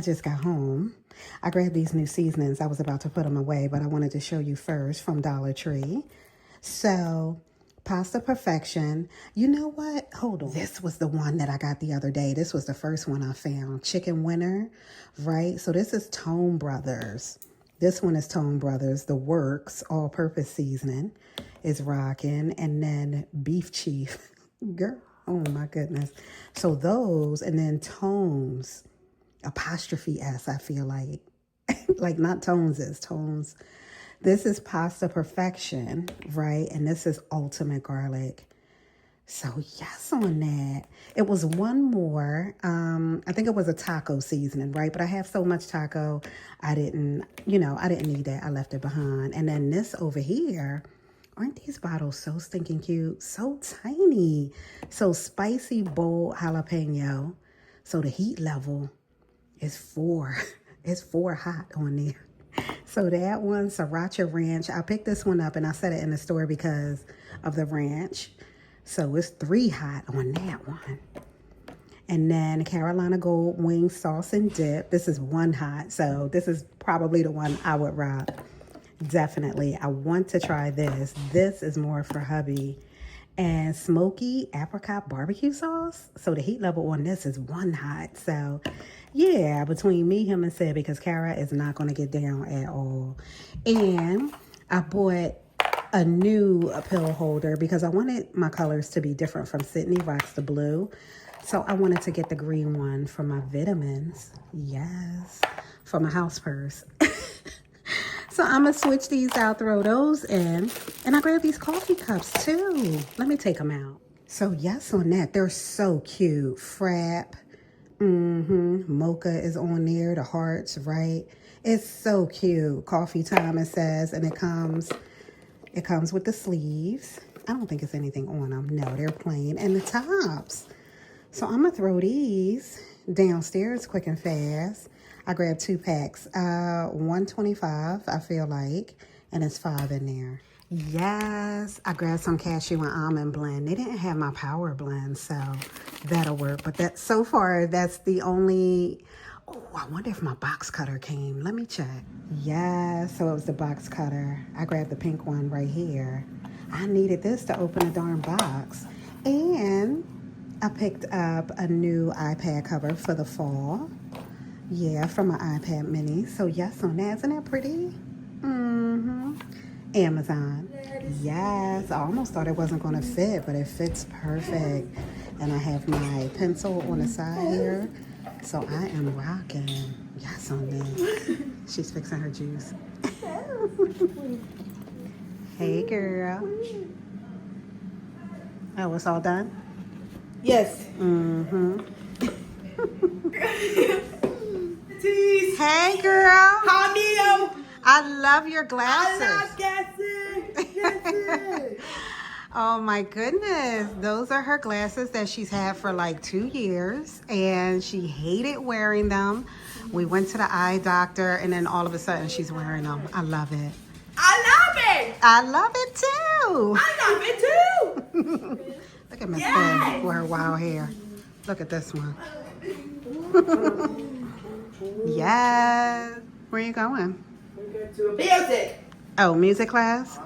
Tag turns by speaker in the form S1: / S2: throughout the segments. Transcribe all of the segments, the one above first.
S1: just got home. I grabbed these new seasonings. I was about to put them away, but I wanted to show you first from Dollar Tree. So, Pasta Perfection. You know what? Hold on. This was the one that I got the other day. This was the first one I found. Chicken Winter, right? So this is Tone Brothers. This one is Tone Brothers. The Works all-purpose seasoning is rocking. And then Beef Chief. Girl, oh my goodness. So those, and then Tones, apostrophe S, I feel like. Like not Tones, Tones. This is Pasta Perfection, right? And this is Ultimate Garlic. So yes on that. It was one more. I think it was a taco seasoning, right? But I have so much taco, I didn't need that. I left it behind. And then this over here, aren't these bottles so stinking cute? So tiny. So spicy, bold jalapeno. So the heat level is 4. It's 4 hot on there. So that one, Sriracha Ranch. I picked this one up and I set it in the store because of the ranch. So it's 3 hot on that one. And then Carolina Gold Wing Sauce and Dip. This is 1 hot. So this is probably the one I would rock. Definitely. I want to try this. This is more for hubby. And Smoky Apricot Barbecue Sauce. So the heat level on this is 1 hot. So yeah, between me, him, and Syd, because Kara is not going to get down at all. And I bought a new pill holder because I wanted my colors to be different from Sydney Rocks the Blue. So I wanted to get the green one for my vitamins. Yes, for my house purse. So I'm going to switch these out, throw those in. And I grabbed these coffee cups too. Let me take them out. So yes on that. They're so cute. Frap. Mocha is on there. The hearts, right? It's so cute. Coffee time, it says. And it comes with the sleeves. I don't think it's anything on them. No, they're plain. And the tops. So I'm going to throw these downstairs quick and fast. I grabbed 2 packs, $125, I feel like, and it's 5 in there. Yes, I grabbed some cashew and almond blend. They didn't have my power blend, so that'll work. But that so far, that's the only. Oh, I wonder if my box cutter came. Let me check. Yes, so it was the box cutter. I grabbed the pink one right here. I needed this to open a darn box. And I picked up a new iPad cover for the fall. Yeah, from my iPad mini. So yes on that. Isn't that pretty? Amazon. Yes, I almost thought it wasn't going to fit, but it fits perfect. And I have my pencil on the side here. So I am rocking. Yes on that. She's fixing her juice. Hey, girl. Oh, it's all done?
S2: Yes.
S1: Hey, girl.
S2: Hi, Neo.
S1: I love your glasses.
S2: I love glasses. Yes.
S1: Oh my goodness. Those are her glasses that she's had for like 2 years and she hated wearing them. We went to the eye doctor and then all of a sudden she's wearing them. I love it.
S2: I love it.
S1: I love it too.
S2: I love it too.
S1: Look at Miss Maureen with her wild hair. Look at this one. Yes. Where are you going?
S2: We go to music.
S1: Oh, music class?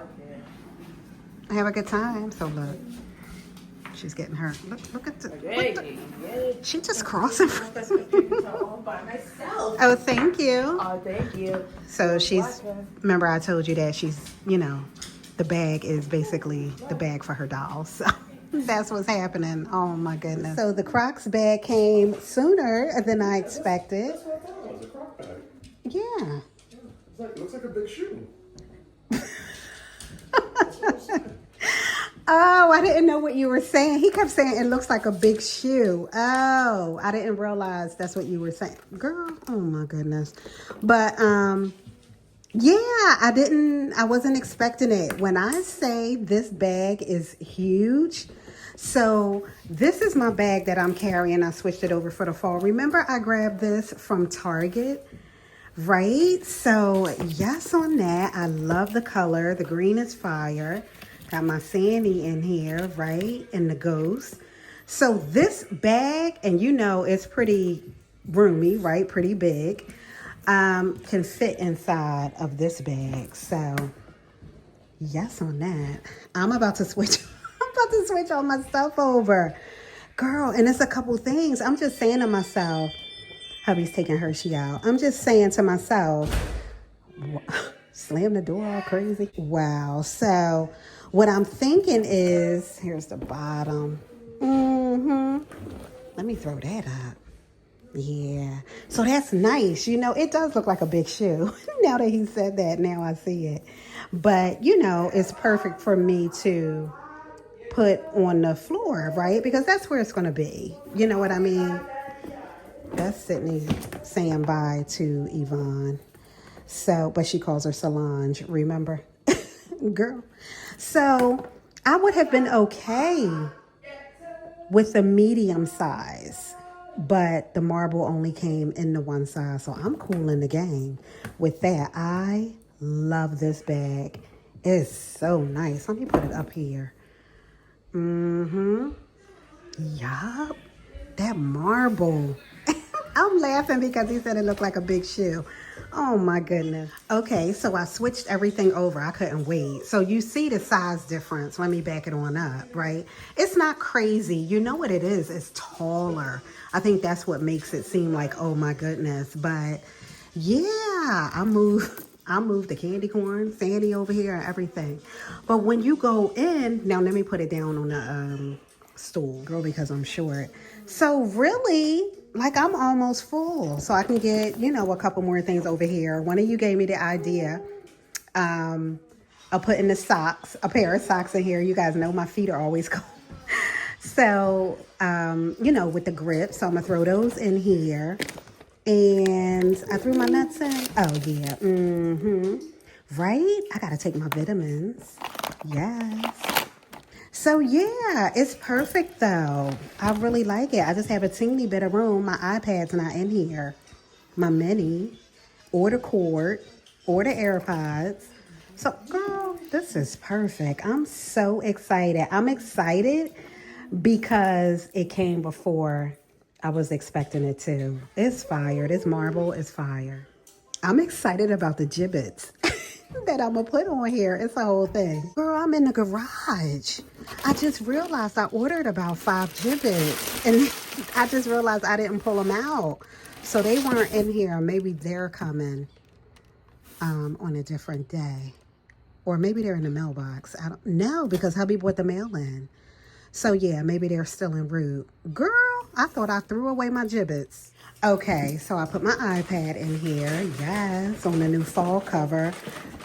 S1: Have a good time. So look. She's getting her. Look at the. She just crossing.
S2: By myself.
S1: Oh, thank you.
S2: Oh, thank you.
S1: So she's. Remember, I told you that she's. The bag is basically the bag for her dolls. So that's what's happening. Oh my goodness. So the Crocs bag came sooner than I expected.
S3: That's what I thought. It was a Croc bag.
S1: Yeah.
S3: It looks like a big shoe.
S1: Oh, I didn't know what you were saying. He kept saying it looks like a big shoe. Oh, I didn't realize that's what you were saying. Girl, oh my goodness. But, yeah, I wasn't expecting it. When I say this bag is huge, so this is my bag that I'm carrying. I switched it over for the fall. Remember I grabbed this from Target, right? So, yes on that. I love the color. The green is fire. Got my Sandy in here, right? And the ghost. So this bag, and it's pretty roomy, right? Pretty big. Can fit inside of this bag. So yes on that. I'm about to switch. I'm about to switch all my stuff over. Girl, and it's a couple things. I'm just saying to myself, hubby's taking Hershey out. I'm just saying to myself, slam the door all crazy. Wow. So what I'm thinking is, here's the bottom. Let me throw that up. Yeah. So that's nice. You know, it does look like a big shoe. Now that he said that, now I see it. But, you know, it's perfect for me to put on the floor, right? Because that's where it's going to be. You know what I mean? That's Sydney saying bye to Yvonne. So, but she calls her Solange, remember? Girl. So I would have been okay with the medium size, but the marble only came in the one size. So I'm cool in the game with that. I love this bag. It's so nice. Let me put it up here. Yup. That marble. I'm laughing because he said it looked like a big shoe. Oh my goodness. Okay, so I switched everything over. I couldn't wait. So you see the size difference. Let me back it on up, right? It's not crazy. You know what it is? It's taller. I think that's what makes it seem like, oh my goodness. But yeah, I moved the candy corn, Sandy over here and everything. But when you go in, now let me put it down on the stool, girl, because I'm short. So really, like I'm almost full. So I can get, you know, a couple more things over here. One of you gave me the idea of putting the socks, a pair of socks in here. You guys know my feet are always cold. So, you know, with the grip. So I'm going to throw those in here. And I threw my nuts in. Oh, yeah. Right? I got to take my vitamins. Yes. So, yeah, it's perfect, though. I really like it. I just have a teeny bit of room. My iPad's not in here. My mini, or the cord, or the AirPods. So, girl, this is perfect. I'm so excited. I'm excited because it came before I was expecting it to. It's fire. This marble is fire. I'm excited about the gibbets that I'm going to put on here. It's a whole thing. Girl, I'm in the garage. I just realized I ordered about 5 gibbets. And I just realized I didn't pull them out. So they weren't in here. Maybe they're coming on a different day. Or maybe they're in the mailbox. I don't know because hubby brought the mail in. So yeah, maybe they're still en route. Girl, I thought I threw away my gibbets. Okay, so I put my iPad in here. Yes, on the new fall cover.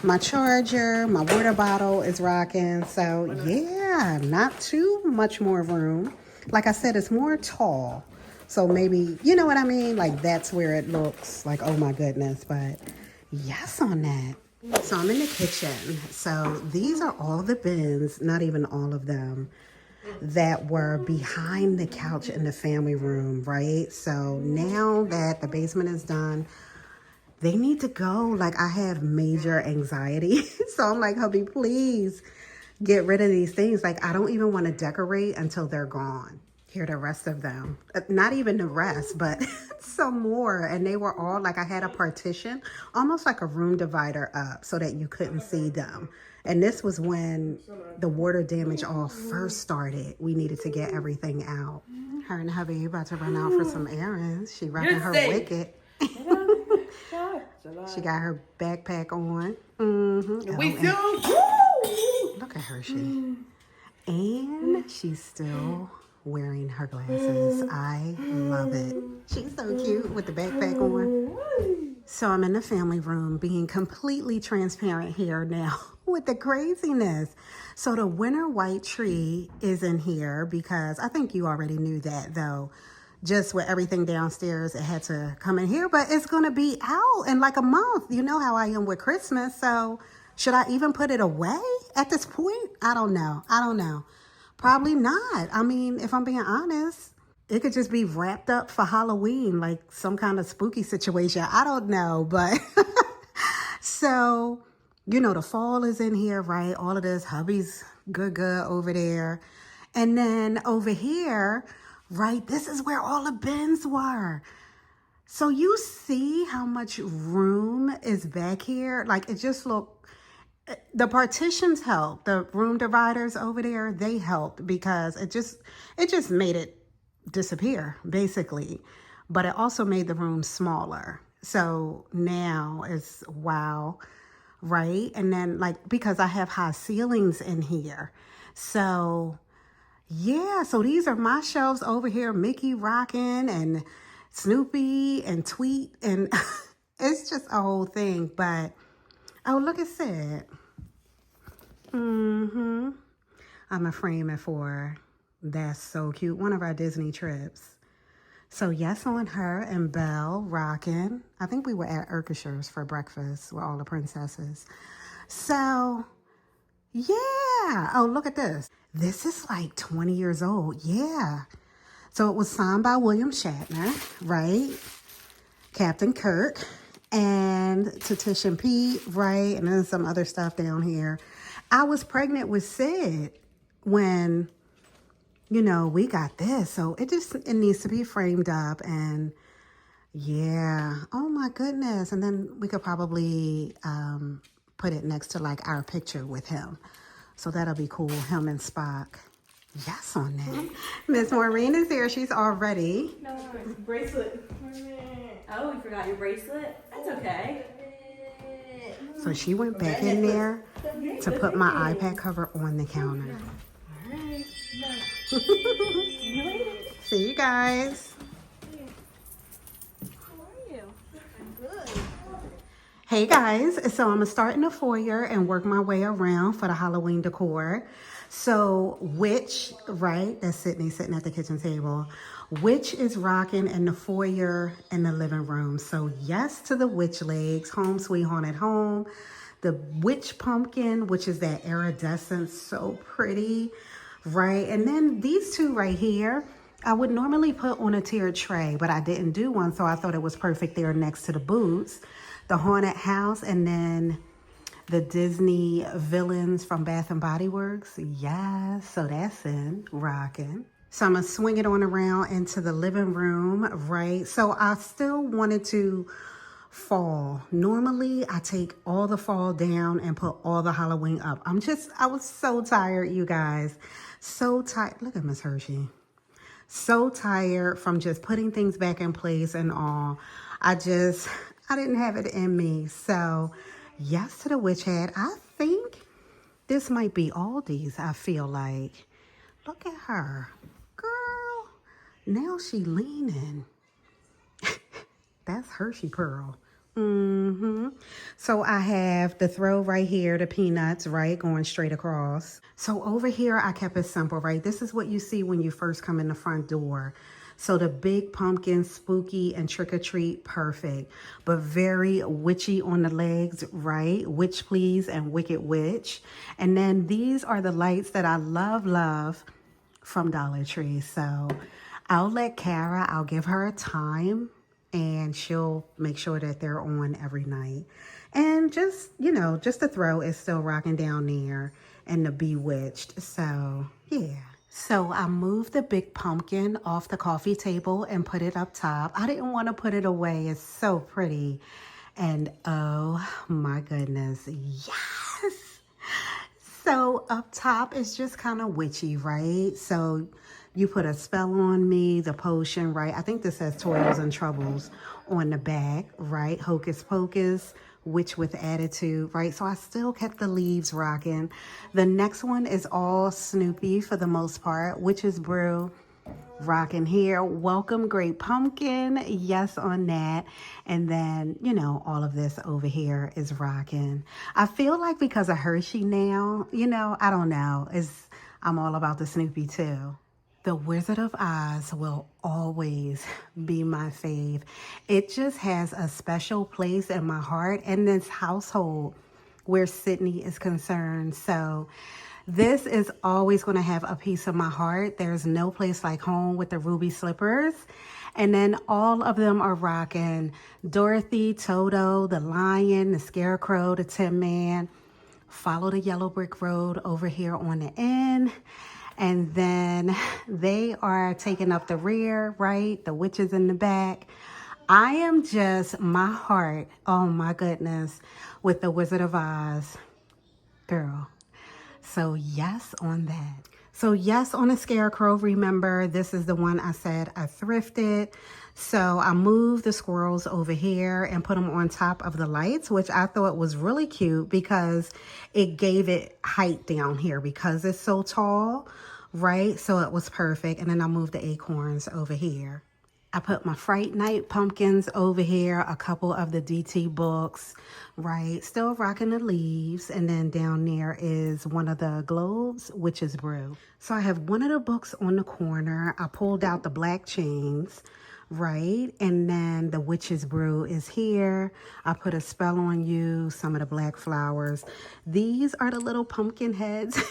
S1: My charger, my water bottle is rocking. So yeah, not too much more room. Like I said, it's more tall. So maybe, you know what I mean? Like that's where it looks like, oh my goodness. But yes on that. So I'm in the kitchen. So these are all the bins, not even all of them, that were behind the couch in the family room, right? So now that the basement is done, they need to go. Like I have major anxiety. So I'm like, hubby, please get rid of these things. Like I don't even want to decorate until they're gone. Here are the rest of them. Not even the rest, but some more. And they were all like, I had a partition, almost like a room divider up so that you couldn't see them. And this was when the water damage all first started. We needed to get everything out. Her and hubby about to run out for some errands. She running her wicket. She got her backpack on.
S2: We feel.
S1: Look at her, and she's still wearing her glasses. I love it. She's so cute with the backpack on. So I'm in the family room being completely transparent here now with the craziness. So the winter white tree is in here because I think you already knew that though. Just with everything downstairs, it had to come in here, but it's going to be out in like a month. You know how I am with Christmas. So should I even put it away at this point? I don't know. Probably not. I mean, if I'm being honest, it could just be wrapped up for Halloween, like some kind of spooky situation. I don't know, but so, you know, the fall is in here, right? All of this, hubby's good over there. And then over here, right, this is where all the bins were. So you see how much room is back here? Like, it just look, the partitions help. The room dividers over there, they helped because it just made it disappear, basically. But it also made the room smaller. So now it's wow, right? And then, like, because I have high ceilings in here. So yeah, so these are my shelves over here, Mickey rocking and Snoopy and Tweet, and it's just a whole thing. But oh, look at Syd. I'm gonna frame it for her. That's so cute. One of our Disney trips. So yes, on her and Belle rocking. I think we were at Erkisher's for breakfast with all the princesses. So yeah. Oh, look at this. This is like 20 years old. Yeah. So it was signed by William Shatner, right? Captain Kirk and to Tish and Pete, right? And then some other stuff down here. I was pregnant with Syd when, you know, we got this. So it needs to be framed up. And yeah. Oh my goodness. And then we could probably put it next to like our picture with him. So that'll be cool, him and Spock. Yes, on that. Ms Maureen is here. She's all ready.
S2: No, bracelet.
S4: Oh, you forgot your bracelet? That's okay.
S1: So she went back in there to put my iPad cover on the counter.
S2: Alright.
S1: See you guys.
S4: How are you?
S2: I'm good.
S1: Hey guys, so I'm gonna start in the foyer and work my way around for the Halloween decor. So Witch, right, that's Sydney sitting at the kitchen table. Witch is rocking in the foyer and the living room. So yes to the witch legs, home sweet haunted home. The witch pumpkin, which is that iridescent, so pretty, right? And then these two right here, I would normally put on a tiered tray, but I didn't do one, so I thought it was perfect there next to the boots. The haunted house, and then the Disney villains from Bath and Body Works. Yes, so that's in rocking. So I'm gonna swing it on around into the living room, right? So I still wanted to fall. Normally I take all the fall down and put all the Halloween up. I was so tired, you guys. So tired. Look at Miss Hershey. So tired from just putting things back in place and all. I didn't have it in me. So yes to the witch hat. I think this might be Aldi's, I feel like. Look at her. Girl, now she leaning. That's Hershey Pearl. So I have the throw right here, the peanuts, right, going straight across. So over here, I kept it simple, right? This is what you see when you first come in the front door. So the big pumpkin, spooky, and trick-or-treat, perfect. But very witchy on the legs, right? Witch please and wicked witch. And then these are the lights that I love from Dollar Tree. So I'll let Kara, I'll give her a time and she'll make sure that they're on every night. And just, you know, just the throw is still rocking down there and the Bewitched. So yeah. So I moved the big pumpkin off the coffee table and put it up top. I didn't want to put it away. It's so pretty. And oh my goodness, yes. So up top is just kind of witchy, right? So you put a spell on me, the potion, right? I think this says Toils and Troubles on the back, right? Hocus Pocus, Witch with Attitude, right? So I still kept the leaves rocking. The next one is all Snoopy for the most part. Witch's Brew, rocking here. Welcome Great Pumpkin, yes on that. And then, you know, all of this over here is rocking. I feel like because of Hershey now, you know, I don't know, I'm all about the Snoopy too. The Wizard of Oz will always be my fave. It just has a special place in my heart and this household where Sydney is concerned. So this is always going to have a piece of my heart. There's no place like home with the ruby slippers. And then all of them are rocking Dorothy, Toto, the Lion, the Scarecrow, the Tin Man. Follow the yellow brick road over here on the end. And then they are taking up the rear, right? The witches in the back. I am just, my heart, oh my goodness, with the Wizard of Oz. Girl. So yes on that. So yes on the scarecrow. Remember, this is the one I said I thrifted. So I moved the squirrels over here and put them on top of the lights, which I thought was really cute because it gave it height down here because it's so tall, right? So it was perfect. And then I moved the acorns over here. I put my Fright Night pumpkins over here, a couple of the DT books, right? Still rocking the leaves. And then down there is one of the globes, Witch's Brew. So I have one of the books on the corner. I pulled out the black chains, right? And then the Witch's Brew is here. I put a spell on you, some of the black flowers. These are the little pumpkin heads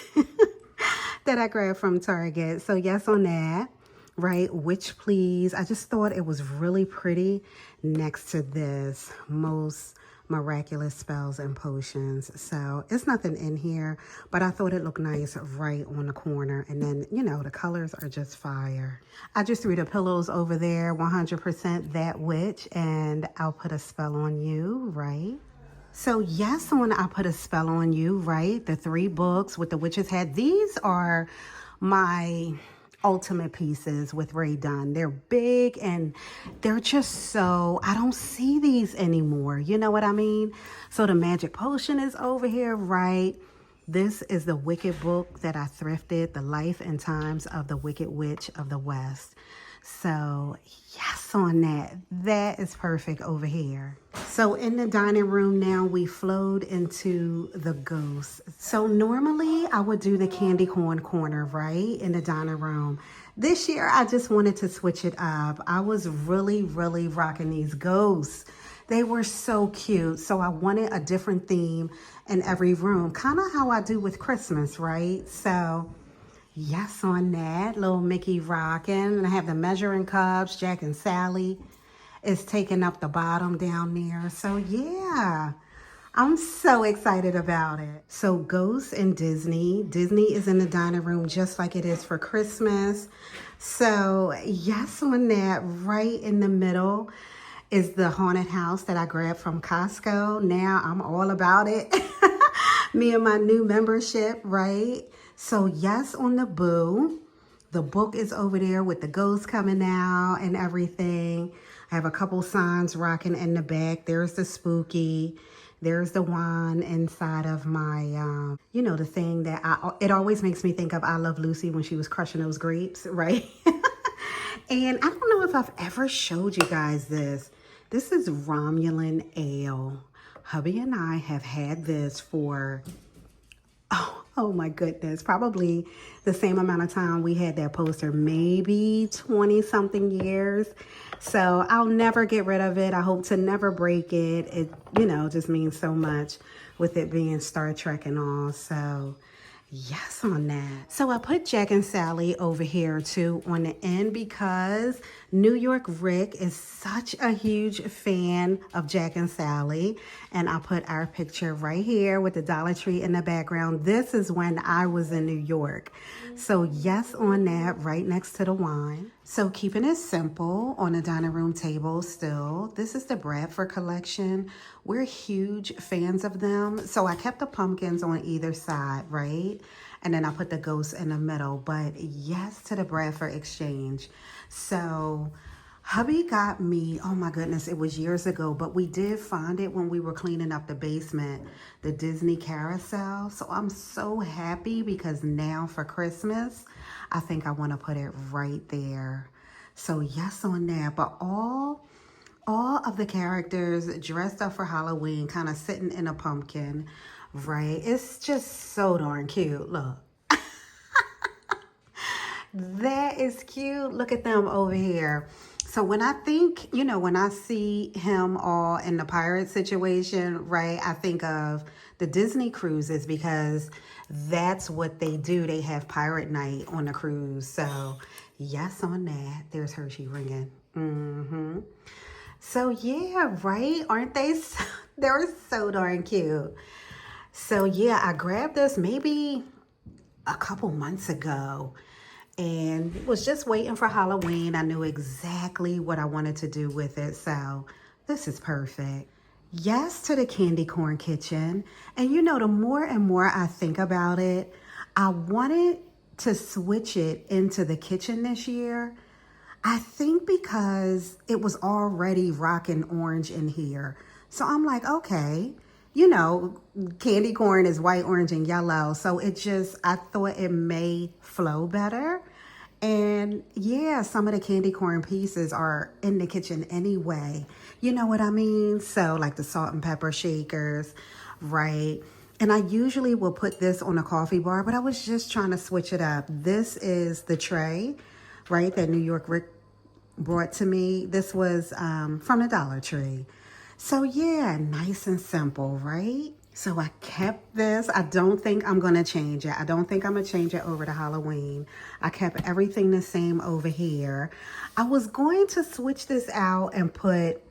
S1: that I grabbed from Target. So yes on that. Right, Witch Please. I just thought it was really pretty next to this Most Miraculous Spells and Potions. So it's nothing in here, but I thought it looked nice right on the corner. And then, you know, the colors are just fire. I just threw the pillows over there, 100% That Witch, and I'll put a spell on you, right? So yes, when I put a spell on you, right? The 3 books with the witch's head. These are my ultimate pieces with Ray Dunn. They're big and they're just so, I don't see these anymore. You know what I mean? So the Magic Potion is over here, right? This is the Wicked book that I thrifted, The Life and Times of the Wicked Witch of the West. So yes on that. That is perfect over here. So in the dining room now, we flowed into the ghosts. So normally I would do the candy corn corner, right, in the dining room. This year, I just wanted to switch it up. I was really rocking these ghosts. They were so cute. So I wanted a different theme in every room, kind of how I do with Christmas, right? So yes on that. Little Mickey rocking. And I have the measuring cups. Jack and Sally is taking up the bottom down there. So yeah, I'm so excited about it. So Ghosts and Disney. Disney is in the dining room just like it is for Christmas. So yes on that. Right in the middle is the haunted house that I grabbed from Costco. Now I'm all about it. Me and my new membership, right? So yes on the Boo. The book is over there with the ghosts coming out and everything. I have a couple signs rocking in the back. There's the Spooky. There's the wand inside of my, you know, the thing that it always makes me think of I Love Lucy when she was crushing those grapes, right? And I don't know if I've ever showed you guys this. This is Romulan Ale. Hubby and I have had this for, oh my goodness, probably the same amount of time we had that poster, maybe 20 something years. So I'll never get rid of it. I hope to never break it. It, you know, just means so much with it being Star Trek and all. So yes on that. So I put Jack and Sally over here too on the end because New York Rick is such a huge fan of Jack and Sally. And I put our picture right here with the Dollar Tree in the background. This is when I was in New York. So yes on that, right next to the wine. So keeping it simple on the dining room table still. This is the Bradford collection. We're huge fans of them. So I kept the pumpkins on either side, right? And then I put the ghosts in the middle. But yes to the Bradford exchange. So hubby got me, oh my goodness, it was years ago, but we did find it when we were cleaning up the basement, the Disney carousel. So I'm so happy because now for Christmas, I think I want to put it right there. So yes on that. But all of the characters dressed up for Halloween, kind of sitting in a pumpkin, right? It's just so darn cute. Look. That is cute. Look at them over here. So when I think, you know, when I see him all in the pirate situation, right, I think of the Disney cruises because that's what they do. They have pirate night on the cruise. So yes on that. There's Hershey ringing. So yeah, right? Aren't they? They're so darn cute. So yeah, I grabbed this maybe a couple months ago. and was just waiting for Halloween. I knew exactly what I wanted to do with it, so this is perfect. Yes to the candy corn kitchen. And you know, the more and more I think about it, I wanted to switch it into the kitchen this year. I think because it was already rocking orange in here. So I'm like, okay, you know, candy corn is white, orange, and yellow. So I thought it may flow better. And yeah, some of the candy corn pieces are in the kitchen anyway. You know what I mean? So like the salt and pepper shakers, right? And I usually will put this on a coffee bar, but I was just trying to switch it up. This is the tray, right, that New York Rick brought to me. This was from the Dollar Tree. So yeah, nice and simple, right? So I kept this. I don't think I'm going to change it. I don't think I'm going to change it over to Halloween. I kept everything the same over here. I was going to switch this out and put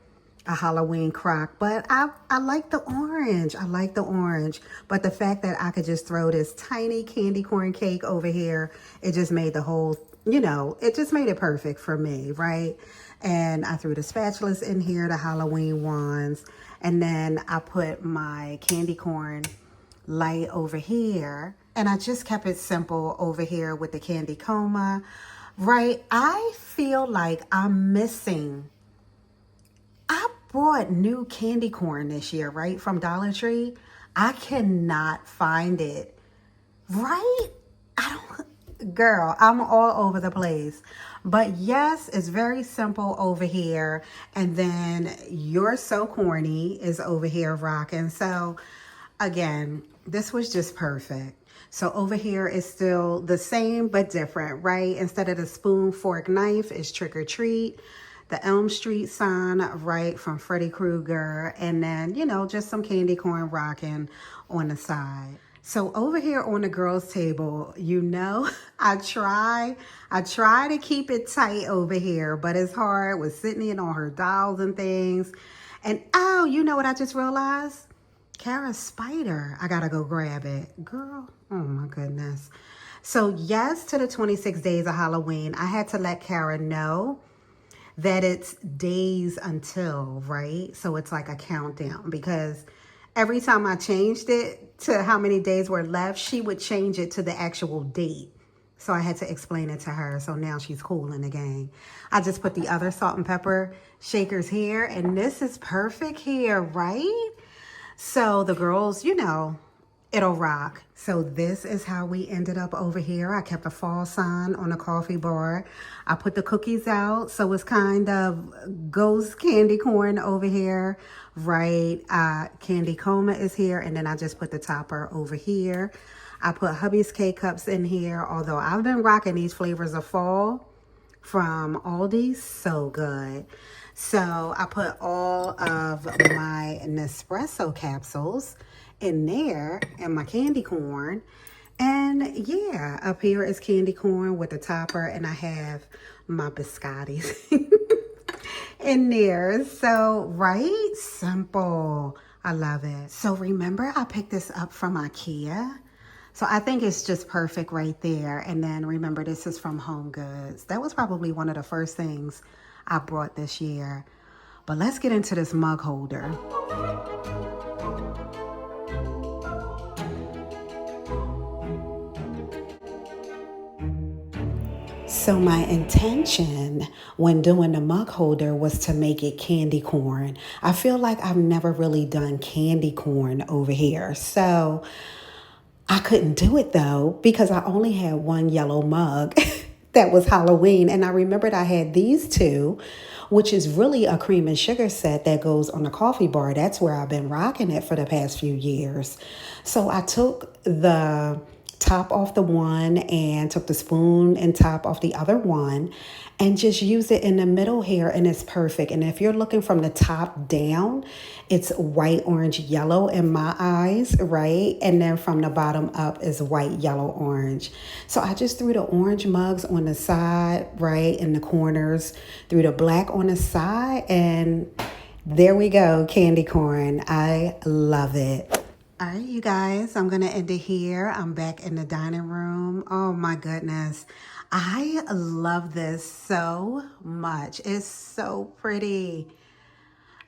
S1: a Halloween crock, but I like the orange. I like the orange. But the fact that I could just throw this tiny candy corn cake over here, it just made the whole, you know, it just made it perfect for me, right? And I threw the spatulas in here, the Halloween ones. And then I put my candy corn light over here. And I just kept it simple over here with the candy coma, right? I feel like I'm missing. I bought new candy corn this year, right? From Dollar Tree. I cannot find it, right? Girl, I'm all over the place. But yes, it's very simple over here. And then You're So Corny is over here rocking. So again, this was just perfect. So over here is still the same but different, right? Instead of the spoon, fork, knife, is Trick or Treat. The Elm Street sign, right, from Freddy Krueger. And then, you know, just some candy corn rocking on the side. So over here on the girls' table, you know, I try to keep it tight over here, but it's hard with Sydney and all her dolls and things. And oh, you know what I just realized? Kara's spider. I gotta go grab it. Girl, oh my goodness. So yes to the 26 days of Halloween. I had to let Kara know that it's days until, right? So it's like a countdown, because every time I changed it to how many days were left, she would change it to the actual date. So I had to explain it to her. So now she's cool in the gang. I just put the other salt and pepper shakers here. And this is perfect here, right? So the girls, you know, it'll rock. So this is how we ended up over here. I kept a fall sign on the coffee bar. I put the cookies out. So it's kind of ghost candy corn over here, right? Candy coma is here. And then I just put the topper over here. I put hubby's K-Cups in here. Although I've been rocking these flavors of fall from Aldi. So good. So I put all of my Nespresso capsules in there and my candy corn. And yeah, up here is candy corn with a topper, and I have my biscottis in there. So right, simple. I love it. So remember, I picked this up from IKEA. So I think it's just perfect right there. And then remember, this is from Home Goods. That was probably one of the first things I brought this year. But let's get into this mug holder. So my intention when doing the mug holder was to make it candy corn. I feel like I've never really done candy corn over here. So I couldn't do it though, because I only had one yellow mug that was Halloween. And I remembered I had these two, which is really a cream and sugar set that goes on the coffee bar. That's where I've been rocking it for the past few years. So I took the top off the one and took the spoon and top off the other one and just use it in the middle here, and it's perfect. And if you're looking from the top down, it's white, orange, yellow in my eyes, right? And then from the bottom up is white, yellow, orange. So I just threw the orange mugs on the side, right, in the corners, threw the black on the side, and there we go, candy corn. I love it. All right, you guys, I'm going to end it here. I'm back in the dining room. Oh my goodness. I love this so much. It's so pretty.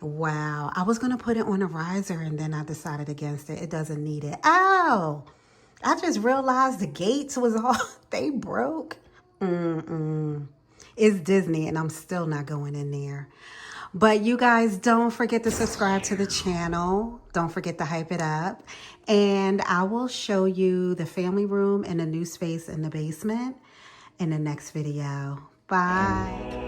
S1: Wow. I was going to put it on a riser and then I decided against it. It doesn't need it. Oh, I just realized the gates was all, they broke. It's Disney and I'm still not going in there. But you guys, don't forget to subscribe to the channel. Don't forget to hype it up. And I will show you the family room and a new space in the basement in the next video. Bye.